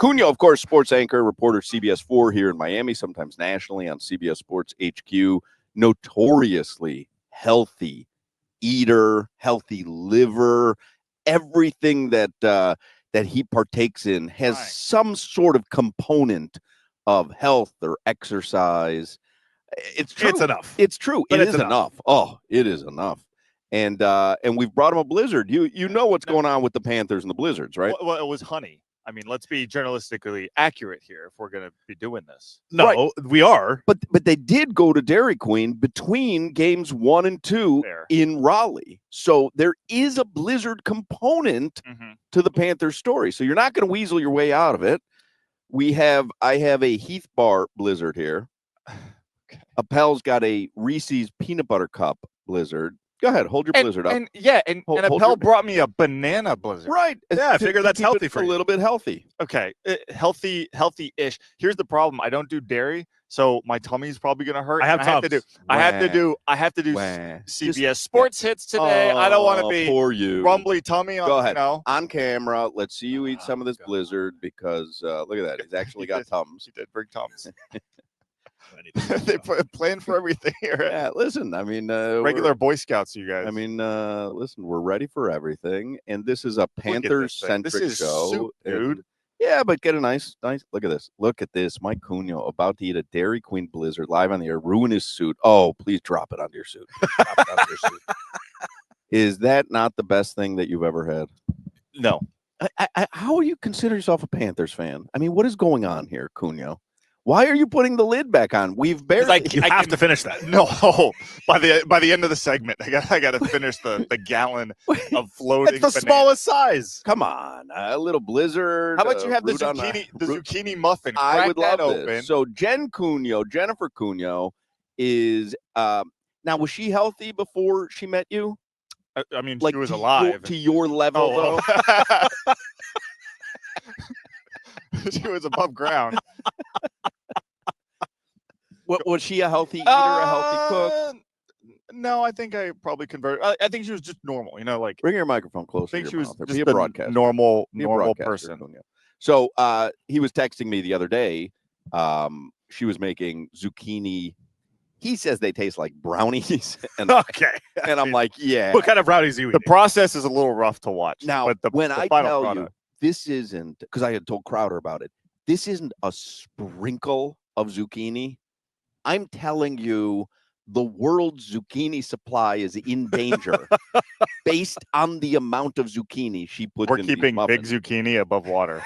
Cugno, of course, sports anchor, reporter, CBS 4 here in Miami, sometimes nationally on CBS Sports HQ. Notoriously healthy eater, healthy liver. Everything that that he partakes in has some sort of component of health or exercise. It's true. It's enough. It's true. But It is enough. Oh, it is enough. And we've brought him a blizzard. You know what's going on with the Panthers and the Blizzards, right? Well, it was honey. I mean, let's be journalistically accurate here if we're going to be doing this. No, we are. But they did go to Dairy Queen between games 1 and 2 in Raleigh. So there is a blizzard component to the Panthers story. So you're not going to weasel your way out of it. I have a Heath Bar blizzard here. Appel's got a Reese's peanut butter cup blizzard. Go ahead, hold your blizzard up. And Appel brought me a banana blizzard. Right. Yeah, I figure that's healthy for you. A little bit healthy. Okay, healthy-ish. Here's the problem: I don't do dairy, so my tummy's probably gonna hurt. I have to do CBS Sports hits today. I don't want to be rumbly tummy. Go ahead. On camera. Let's see you eat some of this blizzard because look at that. He's actually got Tums. He did bring Tums. They plan for everything here. Yeah, listen, I mean, regular Boy Scouts, you guys. I mean, listen, we're ready for everything, and this is a Panthers-centric show, soup, dude. Yeah, but get a nice. Look at this. Look at this. Mike Cugno about to eat a Dairy Queen blizzard live on the air. Ruin his suit. Oh, please drop it onto your suit. Drop it onto your suit. Is that not the best thing that you've ever had? No. How do you consider yourself a Panthers fan? I mean, what is going on here, Cugno? Why are you putting the lid back on? We've barely. You have to finish that. No, by the end of the segment, I got to finish the gallon of floating. It's the smallest size. Come on, a little blizzard. How about you have the zucchini muffin? I would love this. So Jennifer Cugno, is now, was she healthy before she met you? I mean, like, she was alive to your level, though. She was above ground. Was she a healthy eater, a healthy cook? No, I think I probably converted. I think she was just normal, like. Bring your microphone closer. I think she was just be a broadcaster. normal person. So he was texting me the other day. She was making zucchini. He says they taste like brownies. And, okay. And I'm like, yeah. What kind of brownies do you eat? The process is a little rough to watch. Now, but when I tell you, this isn't, because I had told Crowder about it, this isn't a sprinkle of zucchini. I'm telling you, the world's zucchini supply is in danger based on the amount of zucchini she puts in these muffins. We're keeping big zucchini above water.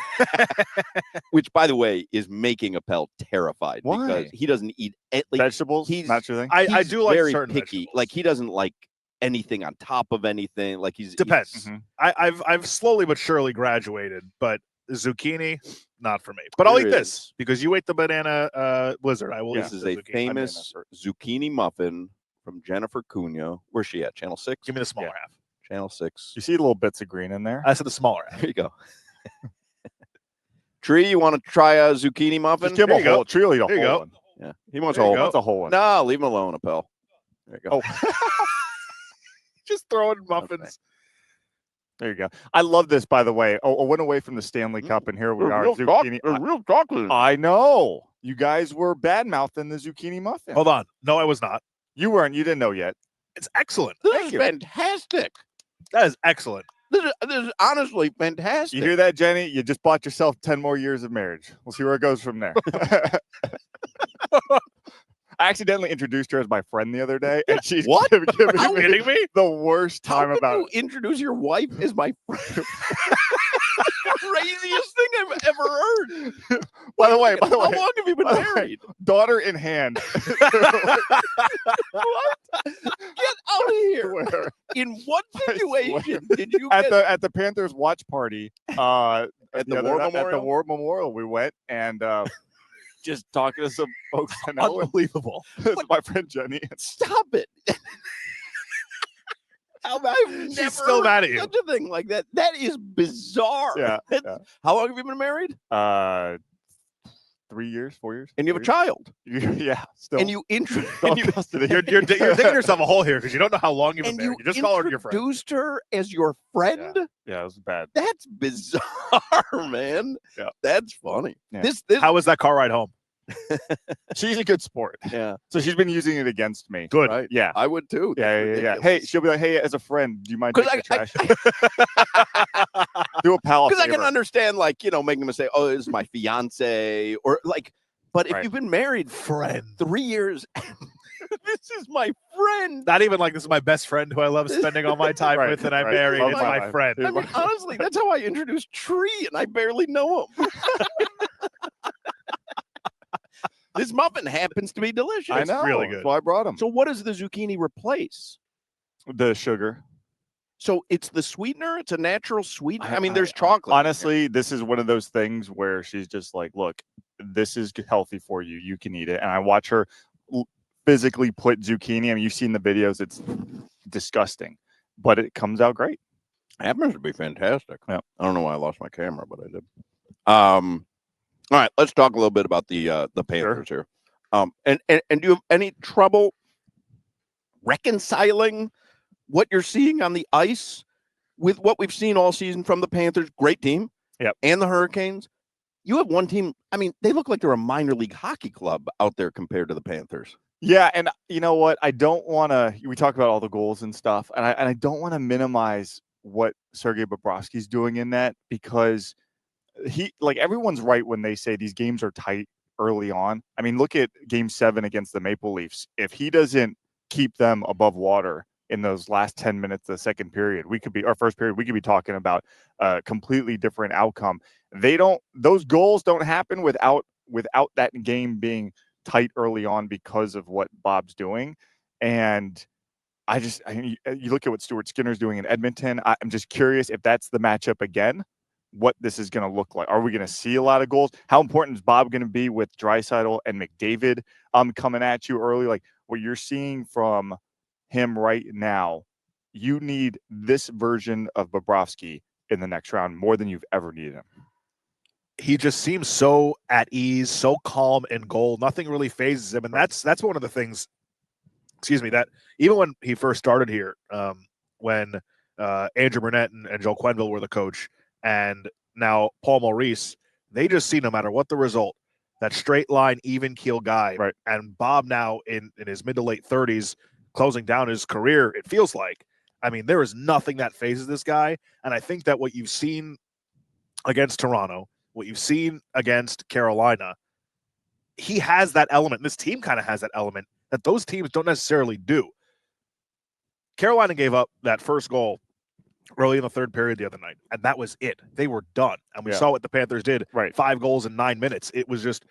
Which, by the way, is making Appel terrified. Why? Because he doesn't eat vegetables. Not your thing? I do like very certain picky. vegetables. Like, he doesn't like anything on top of anything. Like, depends. I've slowly but surely graduated, but zucchini, not for me. But I'll eat this because you ate the banana blizzard. I will. This is a famous zucchini muffin from Jennifer Cugno. Where's she at? Channel 6? Give me the smaller half. Channel 6. You see little bits of green in there? I said the smaller half. There you go. Tree, you want to try a zucchini muffin? Just give him a whole. Tree will eat a whole one. Yeah, he wants a whole one. Wants a whole one. No, leave him alone, Appel. There you go. Just throwing muffins. Okay. There you go. I love this, by the way. I went away from the Stanley Cup, and here we are. Zucchini. Real chocolate. I know. You guys were bad-mouthing the zucchini muffin. Hold on. No, I was not. You weren't. You didn't know yet. It's excellent. This is fantastic. That is excellent. This is honestly fantastic. You hear that, Jenny? You just bought yourself 10 more years of marriage. We'll see where it goes from there. I accidentally introduced her as my friend the other day, and she's giving me the worst time about it. You introduce your wife as my friend? Craziest thing I've ever heard. By the way, how long have you been married? Daughter in hand. What? Get out of here! In what situation did you at the Panthers watch party? At the War Memorial, we went and. Just talking to some folks. Unbelievable. My friend Jenny. Stop it. I've never still mad at you. Such a thing like that. That is bizarre. Yeah. How long have you been married? 3 years, 4 years, and you have a child. Yeah, still. And you you're digging yourself a hole here because you don't know how long you've been married. You just call her your friend. Introduced her as your friend. Yeah, it was bad. That's bizarre, man. Yeah, that's funny. Yeah. This. How was that car ride home? She's a good sport. Yeah. So she's been using it against me. Good. Right. Yeah. I would too. Yeah. Hey, she'll be like, hey, as a friend, do you mind taking the trash? Do a pal. Because I can understand, like, making them say, oh, this is my fiance, or like, but if you've been married for 3 years, this is my friend. Not even like this is my best friend who I love spending all my time with, and I'm married. It's my friend. I mean, honestly, that's how I introduced Tree, and I barely know him. This muffin happens to be delicious. I know. It's really good. That's why I brought them. So what does the zucchini replace? The sugar. So it's the sweetener? It's a natural sweetener? I mean, there's chocolate. Honestly, this is one of those things where she's just like, look, this is healthy for you. You can eat it. And I watch her physically put zucchini. I mean, you've seen the videos. It's disgusting, but it comes out great. It happens to be fantastic. Yeah. I don't know why I lost my camera, but I did. All right, let's talk a little bit about the Panthers here. And do you have any trouble reconciling what you're seeing on the ice with what we've seen all season from the Panthers? Great team. Yep. And the Hurricanes. You have one team. I mean, they look like they're a minor league hockey club out there compared to the Panthers. Yeah, and you know what? I don't want to. We talk about all the goals and stuff, and I don't want to minimize what Sergei Bobrovsky's doing in that, because everyone's right when they say these games are tight early on. I mean, look at Game 7 against the Maple Leafs. If he doesn't keep them above water in those last 10 minutes of the second period, first period, we could be talking about a completely different outcome. Those goals don't happen without that game being tight early on because of what Bob's doing. And you look at what Stuart Skinner's doing in Edmonton. I'm just curious if that's the matchup again, what this is going to look like. Are we going to see a lot of goals? How important is Bob going to be with Draisaitl and McDavid coming at you early? Like what you're seeing from him right now, you need this version of Bobrovsky in the next round more than you've ever needed him. He just seems so at ease, so calm in goal. Nothing really phases him. And that's one of the things, that even when he first started here, when Andrew Burnett and Joel Quenneville were the coach, and now Paul Maurice, they just see, no matter what the result, that straight line, even keel guy. Right. And Bob now in his mid to late 30s, closing down his career, it feels like. I mean, there is nothing that phases this guy. And I think that what you've seen against Toronto, what you've seen against Carolina, he has that element. This team kind of has that element that those teams don't necessarily do. Carolina gave up that first goal early in the third period the other night, and that was it. They were done. And we saw what the Panthers did. Right. 5 goals in 9 minutes. It was just,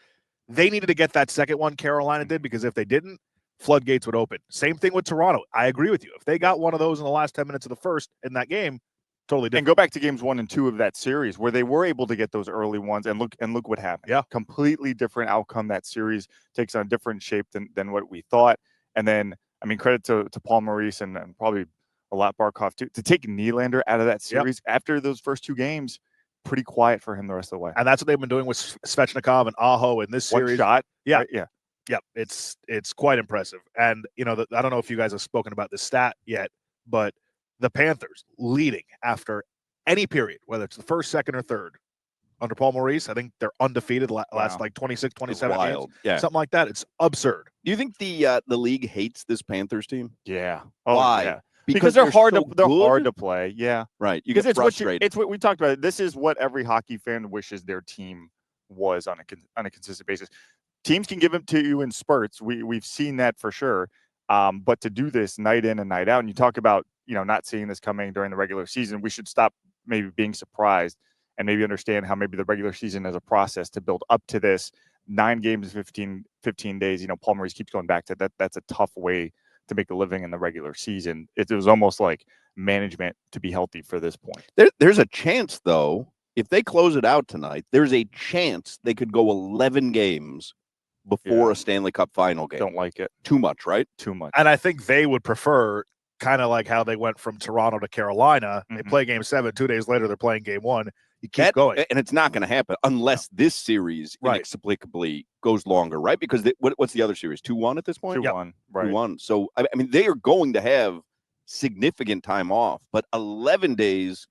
they needed to get that second one, Carolina did, because if they didn't, floodgates would open. Same thing with Toronto. I agree with you. If they got one of those in the last 10 minutes of the first in that game, totally different. And go back to games 1 and 2 of that series where they were able to get those early ones, and look what happened. Yeah. Completely different outcome. That series takes on a different shape than what we thought. And then, I mean, credit to Paul Maurice and probably a lot Barkov too, to take Nylander out of that series after those first 2 games. Pretty quiet for him the rest of the way. And that's what they've been doing with Svechnikov and Aho in this series. One shot. Yeah. Right? Yeah. Yep, it's quite impressive. And, I don't know if you guys have spoken about this stat yet, but the Panthers leading after any period, whether it's the first, second, or third, under Paul Maurice, I think they're undefeated last like 26, 27 games. Yeah. Something like that. It's absurd. Do you think the league hates this Panthers team? Yeah. Why? Yeah. Because they're hard to play. Yeah. Right. You get frustrated. It's what we talked about. This is what every hockey fan wishes their team was on a consistent basis. Teams can give them to you in spurts. We've seen that for sure. But to do this night in and night out, and you talk about, not seeing this coming during the regular season, we should stop maybe being surprised and maybe understand how maybe the regular season is a process to build up to this. 9 games, 15 days. Paul Maurice keeps going back to that. That's a tough way to make a living in the regular season. It was almost like management to be healthy for this point. There's a chance, though, if they close it out tonight, there's a chance they could go 11 games before a Stanley Cup final game. Don't like it. Too much, right? Too much. And I think they would prefer, kind of like how they went from Toronto to Carolina. They play game 7. 2 days later, they're playing game 1. you keep going. And it's not going to happen unless this series inexplicably goes longer, right? Because what's the other series? 2-1 at this point? 2-1, right. 2-1. So, I mean, they are going to have significant time off, but 11 days,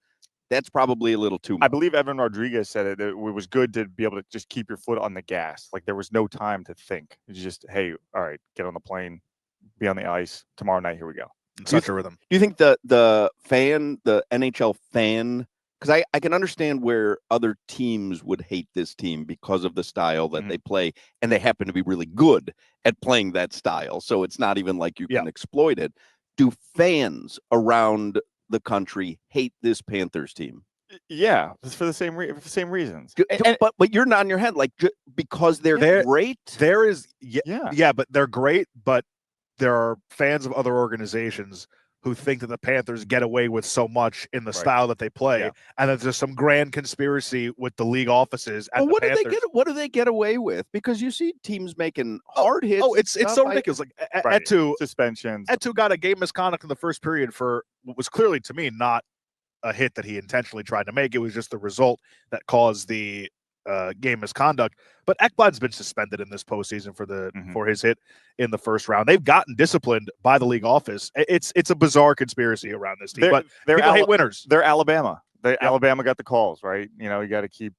that's probably a little too much. I believe Evan Rodriguez said it was good to be able to just keep your foot on the gas. Like, there was no time to think. It's just, hey, all right, get on the plane, be on the ice. Tomorrow night, here we go. Such a rhythm. Do you think the NHL fan, because I can understand where other teams would hate this team because of the style that they play, and they happen to be really good at playing that style. So it's not even like you can exploit it. Do fans around the country hate this Panthers team? Yeah, it's for the same reasons. But you're nodding your head like because they're great. There is but they're great. But there are fans of other organizations who think that the Panthers get away with so much in the style that they play, and that there's some grand conspiracy with the league offices. And what do they get away with? Because you see teams making hard hits. Oh, it's so ridiculous. Like Etu suspensions. Etu got a game misconduct in the first period for what was clearly, to me, not a hit that he intentionally tried to make. It was just the result that caused the game misconduct. But Ekblad's been suspended in this postseason for his hit in the first round. They've gotten disciplined by the league office. It's a bizarre conspiracy around this team. But people hate winners. They're Alabama. Alabama got the calls, right? You know, you got to keep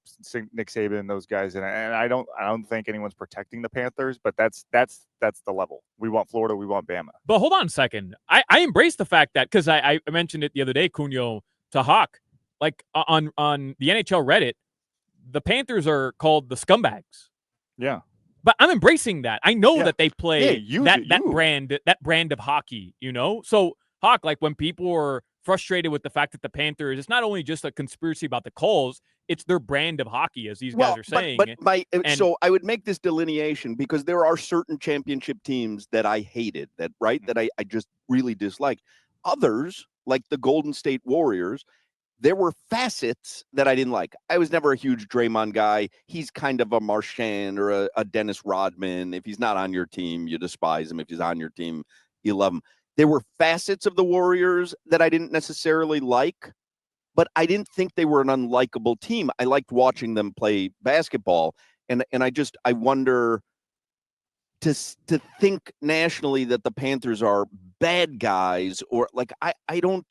Nick Saban and those guys in it. And I don't think anyone's protecting the Panthers, but that's the level. We want Florida, we want Bama. But hold on a second. I embrace the fact that, because I mentioned it the other day, Cugno, to Hawk, like on the NHL Reddit, the Panthers are called the scumbags. Yeah. But I'm embracing that. I know that they play that brand of hockey, you know? So, Hawk, like when people are frustrated with the fact that the Panthers, it's not only just a conspiracy about the calls, it's their brand of hockey, as these guys are saying. So I would make this delineation because there are certain championship teams that I hated, that I just really disliked. Others, like the Golden State Warriors, there were facets that I didn't like. I was never a huge Draymond guy. He's kind of a Marchand or a Dennis Rodman. If he's not on your team, you despise him. If he's on your team, you love him. There were facets of the Warriors that I didn't necessarily like, but I didn't think they were an unlikable team. I liked watching them play basketball. And I wonder to think nationally that the Panthers are bad guys, or like, I don't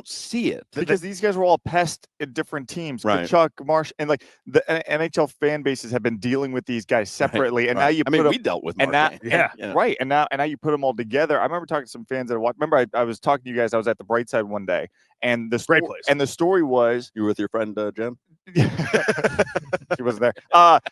see it. Because these guys were all pests in different teams. Right. Chuck, Marsh, and like the NHL fan bases have been dealing with these guys separately. And now you we dealt with Marsh. Right. And now you put them all together. I remember talking to some fans that watched. Remember, I was talking to you guys. I was at the Bright Side one day, and great place. And the story was, you were with your friend Jen? She wasn't there. And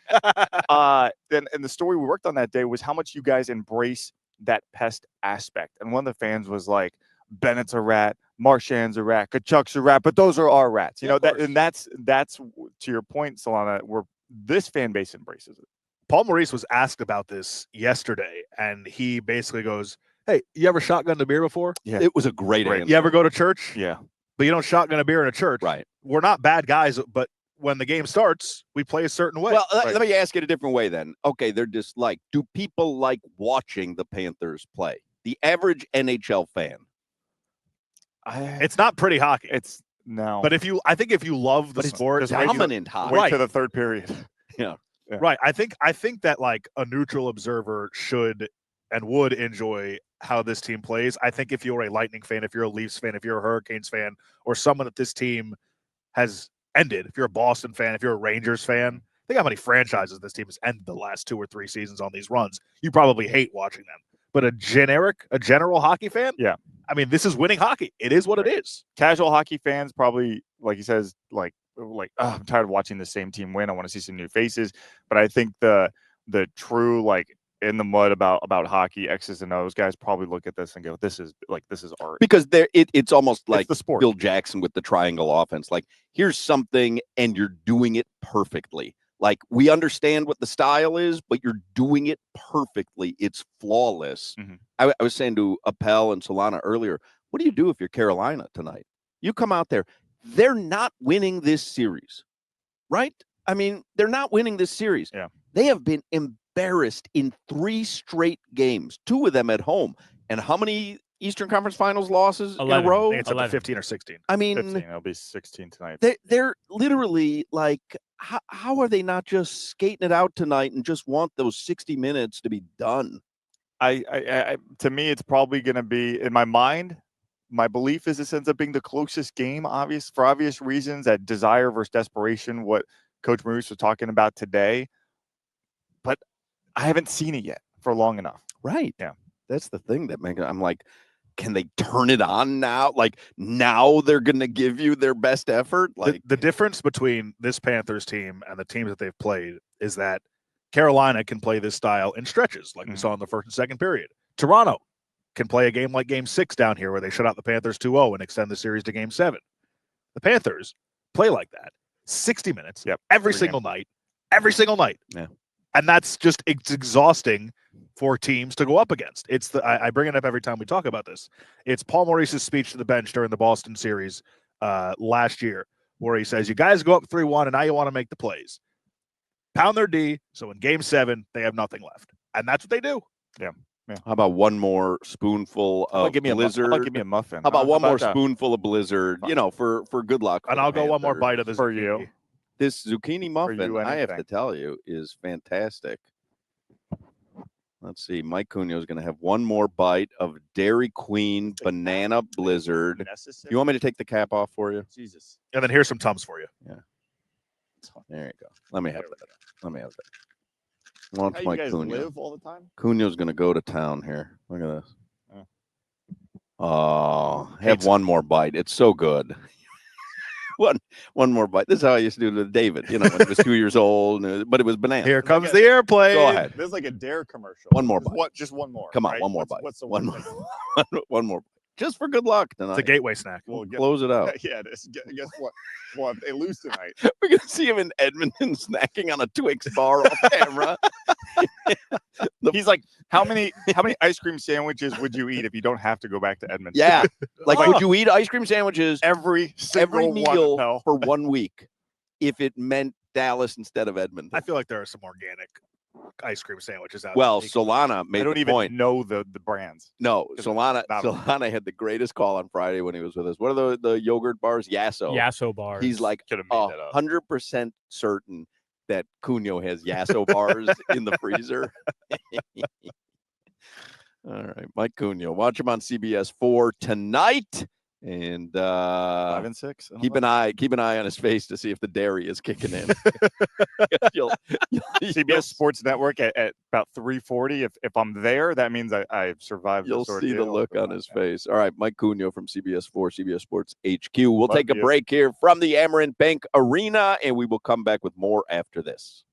the story we worked on that day was how much you guys embrace that pest aspect. And one of the fans was like, Bennett's a rat, Marchand's a rat, Kachuk's a rat, but those are our rats. You know, that's to your point, Solana, where this fan base embraces it. Paul Maurice was asked about this yesterday, and he basically goes, "Hey, you ever shotgunned a beer before?" Yeah. It was a great answer. You ever go to church? Yeah. But you don't shotgun a beer in a church. Right. We're not bad guys, but when the game starts, we play a certain way. Well, let me ask it a different way then. Okay, they're disliked. Do people like watching the Panthers play? The average NHL fan. It's not pretty hockey. It's no. But I think if you love the sport, it's dominant hockey. Wait to the third period. Yeah. Right. I think that like a neutral observer should and would enjoy how this team plays. I think if you're a Lightning fan, if you're a Leafs fan, if you're a Hurricanes fan, or someone that this team has ended, if you're a Boston fan, if you're a Rangers fan, think how many franchises this team has ended the last 2 or 3 seasons on these runs. You probably hate watching them. But a general hockey fan, yeah. I mean, this is winning hockey. It is what it is. Casual hockey fans probably, like he says, like I'm tired of watching the same team win. I want to see some new faces. But I think the true like in the mud about hockey, X's and O's guys probably look at this and go, "This is art." Because it's almost like the sport. Bill Jackson with the triangle offense. Like, here's something, and you're doing it perfectly. Like, we understand what the style is, but you're doing it perfectly. It's flawless. Mm-hmm. I was saying to Appel and Solana earlier, what do you do if you're Carolina tonight? You come out there. They're not winning this series, right? I mean, they're not winning this series. Yeah. They have been embarrassed in 3 straight games, 2 of them at home. And how many Eastern Conference Finals losses 11. in a row? I think it's up to 15 or 16. I mean, 15. It'll be 16 tonight. They're literally like, how are they not just skating it out tonight and just want those 60 minutes to be done? To me, it's probably going to be, in my mind, my belief is this ends up being the closest game, for obvious reasons, that desire versus desperation, what Coach Maurice was talking about today. But I haven't seen it yet for long enough. Right. Yeah. That's the thing that I'm like, can they turn it on now? Like, now they're going to give you their best effort? Like, the difference between this Panthers team and the teams that they've played is that Carolina can play this style in stretches, like we saw in the first and second period. Toronto can play a game like Game 6 down here where they shut out the Panthers 2-0 and extend the series to Game 7. The Panthers play like that, 60 minutes, every single night. Yeah. And that's just, it's exhausting for teams to go up against. It's I bring it up every time we talk about this. It's Paul Maurice's speech to the bench during the Boston series last year, where he says, you guys go up 3-1 and now you want to make the plays. Pound their D, so in Game 7, they have nothing left. And that's what they do. Yeah. How about one more spoonful of Blizzard? Give me a muffin. How about one more spoonful of Blizzard, for good luck. And I'll go one more bite of this for you. This zucchini muffin, I have to anything. tell you, is fantastic. Let's see. Mike Cugno is going to have one more bite of Dairy Queen Banana Blizzard. You want me to take the cap off for you? Jesus. And then here's some Tums for you. Yeah. There you go. Let me have that. Launch How Mike you guys Cugno. live all the time? Cugno's going to go to town here. Look at this. Oh, have one more bite. It's so good. one more bite. This is how I used to do to David, when he was 2 years old, but it was banana. Here comes the airplane. Go ahead. This is like a Dare commercial. One more bite. Just one more. Come on, right? one more bite. What's the one one more? One more. Just for good luck tonight. It's a gateway snack. We'll close it out. Yeah, it is. Guess what? Well, if they lose tonight, We're gonna see him in Edmonton snacking on a Twix bar off camera. He's like, how many ice cream sandwiches would you eat if you don't have to go back to Edmonton? Yeah, like would you eat ice cream sandwiches every meal one, for 1 week if it meant Dallas instead of Edmonton? I feel like there are some organic ice cream sandwiches out. Well, Solana made I don't the even point. know the brands. No, Solana had the greatest call on Friday when he was with us. What are the yogurt bars? Yasso bars. He's like 100% certain that Cugno has Yasso bars in the freezer. All right, Mike Cugno. Watch him on CBS 4 tonight. And 5 and 6. Keep an eye on his face to see if the dairy is kicking in. CBS Sports Network at about 3:40. If I'm there, that means I've survived. You'll see the look on his face. All right, Mike Cugno from CBS 4, CBS Sports HQ. We'll take a break here from the Amerant Bank Arena, and we will come back with more after this.